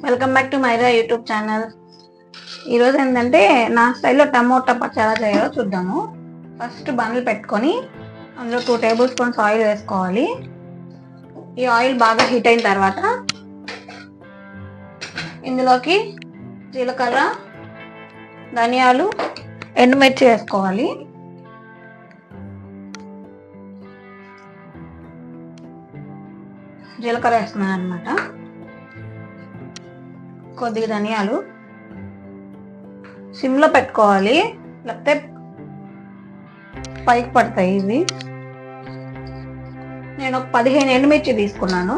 Welcome back to Maira YouTube channel. ఈరోజు ఏంటంటే నా స్టైల్లో టమోటా పచ్చడి ఎలా చేయాలో చూద్దాము. ఫస్ట్ బండ్లు పెట్టుకొని అందులో 2 టేబుల్ స్పూన్స్ ఆయిల్ వేసుకోవాలి. ఈ ఆయిల్ బాగా హీట్ అయిన తర్వాత ఇందులోకి జీలకర్ర, ధనియాలు, ఎండుమిర్చి వేసుకోవాలి. జీలకర్ర వేస్తున్నాను అనమాట. కొద్దిగా ధనియాలు సిమ్లో పెట్టుకోవాలి, లేకపోతే పైకి పడతాయి ఇవి. నేను ఒక 15 ఎండుమిర్చి తీసుకున్నాను.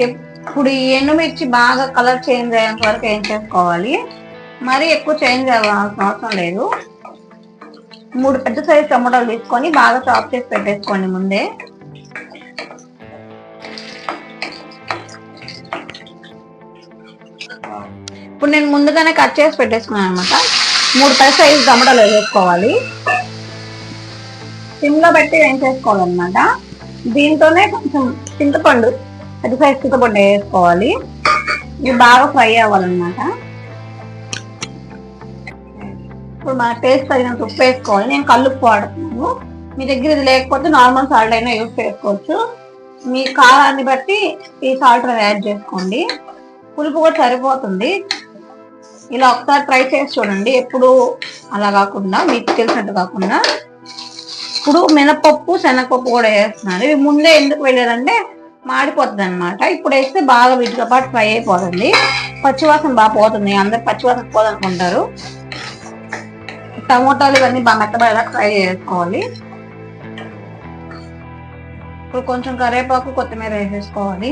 ఇప్పుడు ఈ ఎండుమిర్చి బాగా కలర్ చేంజ్ అయ్యేంత వరకు ఏం చేసుకోవాలి. మరీ ఎక్కువ చేంజ్ అవ్వాల్సిన అవసరం లేదు. 3 పెద్ద సైజు టమాటాలు తీసుకొని బాగా చాప్ చేసి పెట్టేసుకోండి ముందే. ఇప్పుడు నేను ముందుగానే కట్ చేసి పెట్టేసుకున్నాను అనమాట. 3 పెద్ద సైజు టమాటాలు వేసుకోవాలి. సిమ్లో పెట్టి వేయించేసుకోవాలన్నమాట. దీంతోనే కొంచెం చింతపండు, పెద్ద సైజు చింతపండు వేసుకోవాలి. ఇవి బాగా ఫ్రై అవ్వాలన్నమాట. ఇప్పుడు మన టేస్ట్ తగినంత ఉప్పు వేసుకోవాలి. నేను కల్లుప్పు వాడుతున్నాను. మీ దగ్గర ఇది లేకపోతే నార్మల్ సాల్ట్ అయినా యూజ్ చేసుకోవచ్చు. మీ కారాన్ని బట్టి ఈ సాల్ట్ యాడ్ చేసుకోండి. పులుపు కూడా సరిపోతుంది. ఇలా ఒకసారి ట్రై చేసి చూడండి. ఎప్పుడు అలా కాకుండా మీకు తెలిసినట్టు కాకుండా. ఇప్పుడు మినపప్పు, శనగపప్పు కూడా వేస్తున్నాను. ఇవి ముందే ఎందుకు వేయలేదంటే మాడిపోతుంది అనమాట. ఇప్పుడు వేస్తే బాగా వీటితో పాటు ఫ్రై అయిపోతుంది. పచ్చివాసన బాగా పోతుంది. అందరు పచ్చివాసన పోదనుకుంటారు. టమోటాలు ఇవన్నీ బాగా మెత్తబడేలా ఫ్రై చేసుకోవాలి. ఇప్పుడు కొంచెం కరివేపాకు, కొత్తిమీర వేసేసుకోవాలి.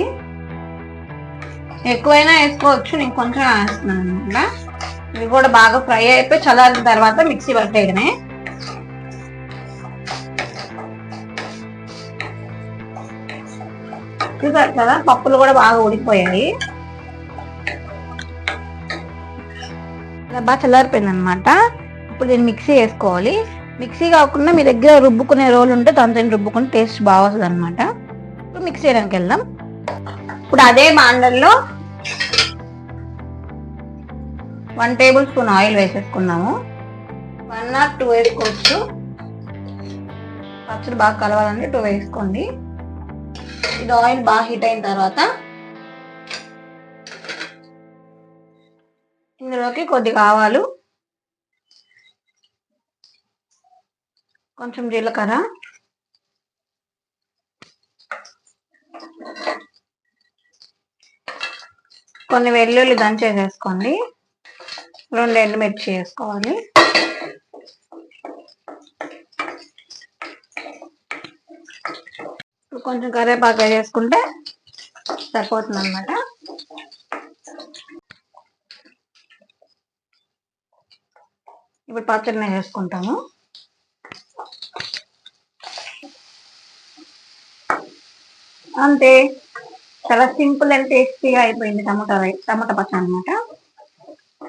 ఎక్కువైనా వేసుకోవచ్చు, నేను కొంచెం వేస్తున్నాను అనమాట. ఇవి కూడా బాగా ఫ్రై అయిపోయి చల్లారిన తర్వాత మిక్సీ పట్టేయడమే. చూసారు కదా, పప్పులు కూడా బాగా ఉడికిపోయాయి. ఇలా బాగా చల్లారిపోయింది అనమాట. ఇప్పుడు దీన్ని మిక్సీ వేసుకోవాలి. మిక్సీ కాకుండా మీ దగ్గర రుబ్బుకునే రోలు ఉంటే దాంతో రుబ్బుకుని టేస్ట్ బాగా వస్తుంది అనమాట. ఇప్పుడు మిక్సీ చేయడానికి వెళ్దాం. ఇప్పుడు అదే బాండల్లో 1 టేబుల్ స్పూన్ ఆయిల్ వేసేసుకున్నాము. 1 or 2 వేసుకోవచ్చు. పచ్చడి బాగా కలవాలంటే 2 వేసుకోండి. ఇది ఆయిల్ బాగా హీట్ అయిన తర్వాత ఇందులోకి కొద్దిగా ఆవాలు, కొంచెం జీలకర్ర, కొన్ని వెల్లుల్లి దంచేసేసుకోండి. 2 ఎండుమిర్చి వేసుకోవాలి. ఇప్పుడు కొంచెం కరివేపాకు వేసుకుంటే సరిపోతుంది అన్నమాట. ఇప్పుడు పచ్చడిని వేసుకుంటాము. అంతే, చాలా సింపుల్ అండ్ టేస్టీగా అయిపోయింది టమాటా పచ్చడి అనమాట.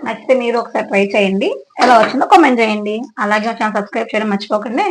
నచ్చితే మీరు ఒకసారి ట్రై చేయండి. ఎలా వచ్చిందో కామెంట్ చేయండి. అలాగే ఛానల్ సబ్స్క్రైబ్ చేయడం మర్చిపోకండి.